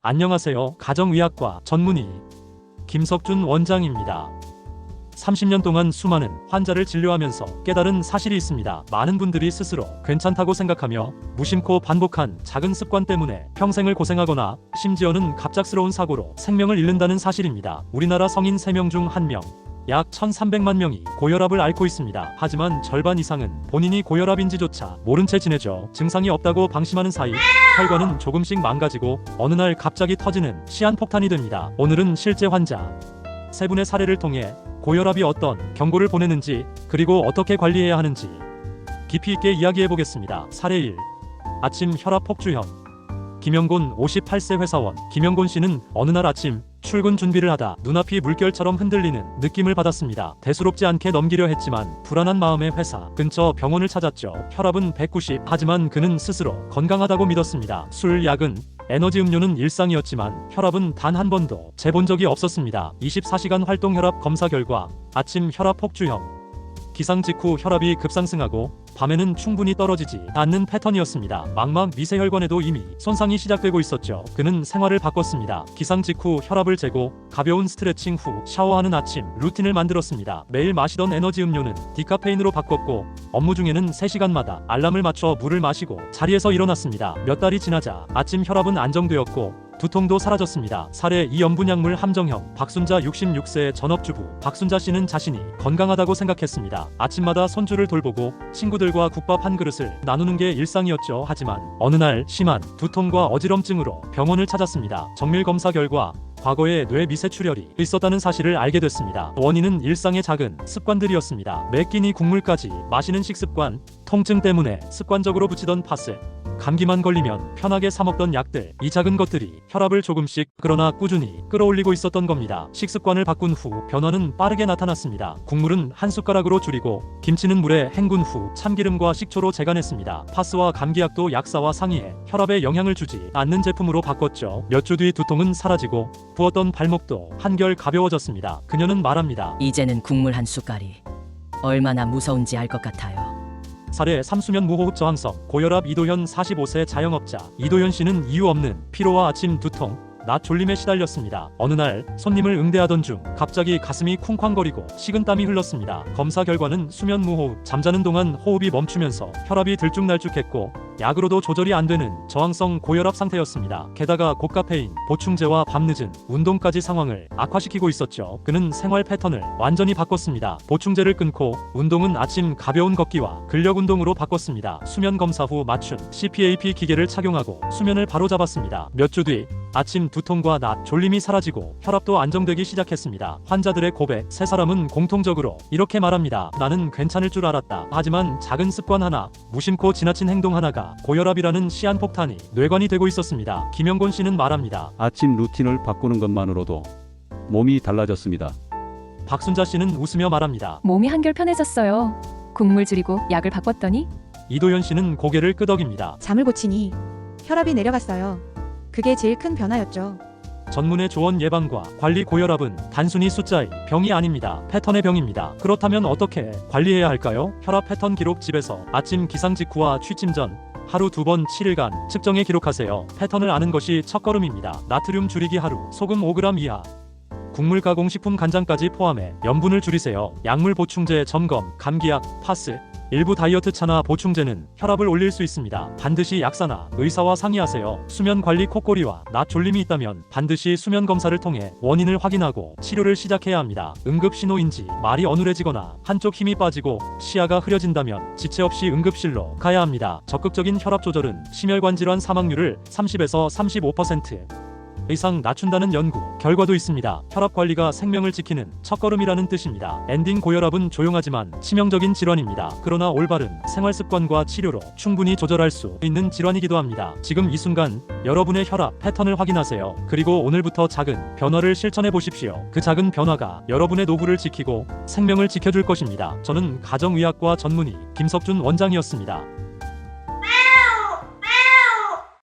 안녕하세요. 가정의학과 전문의 김석준 원장입니다. 30년 동안 수많은 환자를 진료하면서 깨달은 사실이 있습니다. 많은 분들이 스스로 괜찮다고 생각하며 무심코 반복한 작은 습관 때문에 평생을 고생하거나 심지어는 갑작스러운 사고로 생명을 잃는다는 사실입니다. 우리나라 성인 3명 중 1명, 약 1300만 명이 고혈압을 앓고 있습니다. 하지만 절반 이상은 본인이 고혈압인지조차 모른 채 지내죠. 증상이 없다고 방심하는 사이 혈관은 조금씩 망가지고 어느 날 갑자기 터지는 시한폭탄이 됩니다. 오늘은 실제 환자 3분의 사례를 통해 고혈압이 어떤 경고를 보내는지, 그리고 어떻게 관리해야 하는지 깊이 있게 이야기해 보겠습니다. 사례 1. 아침 혈압 폭주형. 김영곤 58세 회사원. 김영곤 씨는 어느 날 아침 출근 준비를 하다 눈앞이 물결처럼 흔들리는 느낌을 받았습니다. 대수롭지 않게 넘기려 했지만 불안한 마음에 회사 근처 병원을 찾았죠. 혈압은 190. 하지만 그는 스스로 건강하다고 믿었습니다. 술, 야근, 에너지 음료는 일상이었지만 혈압은 단 한 번도 재본 적이 없었습니다. 24시간 활동 혈압 검사 결과 아침 혈압 폭주형. 기상 직후 혈압이 급상승하고 밤에는 충분히 떨어지지 않는 패턴이었습니다. 망막 미세혈관에도 이미 손상이 시작되고 있었죠. 그는 생활을 바꿨습니다. 기상 직후 혈압을 재고 가벼운 스트레칭 후 샤워하는 아침 루틴을 만들었습니다. 매일 마시던 에너지 음료는 디카페인으로 바꿨고 업무 중에는 3시간마다 알람을 맞춰 물을 마시고 자리에서 일어났습니다. 몇 달이 지나자 아침 혈압은 안정되었고 두통도 사라졌습니다. 사례 2. 염분약물 함정형. 박순자 66세의 전업주부. 박순자 씨는 자신이 건강하다고 생각했습니다. 아침마다 손주를 돌보고 친구들과 국밥 한 그릇을 나누는 게 일상이었죠. 하지만 어느 날 심한 두통과 어지럼증으로 병원을 찾았습니다. 정밀 검사 결과 과거에 뇌 미세출혈이 있었다는 사실을 알게 됐습니다. 원인은 일상의 작은 습관들이었습니다. 매 끼니 국물까지 마시는 식습관, 통증 때문에 습관적으로 붙이던 파스, 감기만 걸리면 편하게 사 먹던 약들, 이 작은 것들이 혈압을 조금씩 그러나 꾸준히 끌어올리고 있었던 겁니다. 식습관을 바꾼 후 변화는 빠르게 나타났습니다. 국물은 한 숟가락으로 줄이고 김치는 물에 헹군 후 참기름과 식초로 재간했습니다. 파스와 감기약도 약사와 상의해 혈압에 영향을 주지 않는 제품으로 바꿨죠. 몇 주 뒤 두통은 사라지고 부었던 발목도 한결 가벼워졌습니다. 그녀는 말합니다. 이제는 국물 한 숟갈이 얼마나 무서운지 알 것 같아요. 사례 3. 수면 무호흡 저항성. 고혈압 이도현 45세 자영업자. 이도현 씨는 이유 없는 피로와 아침 두통, 낮 졸림에 시달렸습니다. 어느 날 손님을 응대하던 중 갑자기 가슴이 쿵쾅거리고 식은땀이 흘렀습니다. 검사 결과는 수면 무호흡. 잠자는 동안 호흡이 멈추면서 혈압이 들쭉날쭉했고 약으로도 조절이 안 되는 저항성 고혈압 상태였습니다. 게다가 고카페인, 보충제와 밤늦은 운동까지 상황을 악화시키고 있었죠. 그는 생활 패턴을 완전히 바꿨습니다. 보충제를 끊고 운동은 아침 가벼운 걷기와 근력 운동으로 바꿨습니다. 수면 검사 후 맞춤 CPAP 기계를 착용하고 수면을 바로잡았습니다. 몇 주 뒤 아침 두통과 낮 졸림이 사라지고 혈압도 안정되기 시작했습니다. 환자들의 고백. 3사람은 공통적으로 이렇게 말합니다. 나는 괜찮을 줄 알았다. 하지만 작은 습관 하나, 무심코 지나친 행동 하나가 고혈압이라는 시한폭탄이 뇌관이 되고 있었습니다. 김영곤 씨는 말합니다. 아침 루틴을 바꾸는 것만으로도 몸이 달라졌습니다. 박순자 씨는 웃으며 말합니다. 몸이 한결 편해졌어요. 국물 줄이고 약을 바꿨더니 이도현 씨는 고개를 끄덕입니다. 잠을 고치니 혈압이 내려갔어요. 그게 제일 큰 변화였죠. 전문의 조언 예방과 관리. 고혈압은 단순히 숫자의 병이 아닙니다. 패턴의 병입니다. 그렇다면 어떻게 관리해야 할까요? 혈압 패턴 기록. 집에서 아침 기상 직후와 취침 전 하루 2번 7일간 측정해 기록하세요. 패턴을 아는 것이 첫걸음입니다. 나트륨 줄이기. 하루 소금 5g 이하, 국물 가공식품 간장까지 포함해 염분을 줄이세요. 약물 보충제 점검. 감기약, 파스, 일부 다이어트 차나 보충제는 혈압을 올릴 수 있습니다. 반드시 약사나 의사와 상의하세요. 수면 관리. 콧골이와 낮 졸림이 있다면 반드시 수면 검사를 통해 원인을 확인하고 치료를 시작해야 합니다. 응급 신호인지 말이 어눌해지거나 한쪽 힘이 빠지고 시야가 흐려진다면 지체 없이 응급실로 가야 합니다. 적극적인 혈압 조절은 심혈관 질환 사망률을 30에서 35% 이상 낮춘다는 연구 결과도 있습니다. 혈압 관리가 생명을 지키는 첫걸음이라는 뜻입니다. 엔딩. 고혈압은 조용하지만 치명적인 질환입니다. 그러나 올바른 생활 습관과 치료로 충분히 조절할 수 있는 질환이기도 합니다. 지금 이 순간 여러분의 혈압 패턴을 확인하세요. 그리고 오늘부터 작은 변화를 실천해 보십시오. 그 작은 변화가 여러분의 노후를 지키고 생명을 지켜줄 것입니다. 저는 가정의학과 전문의 김석준 원장이었습니다.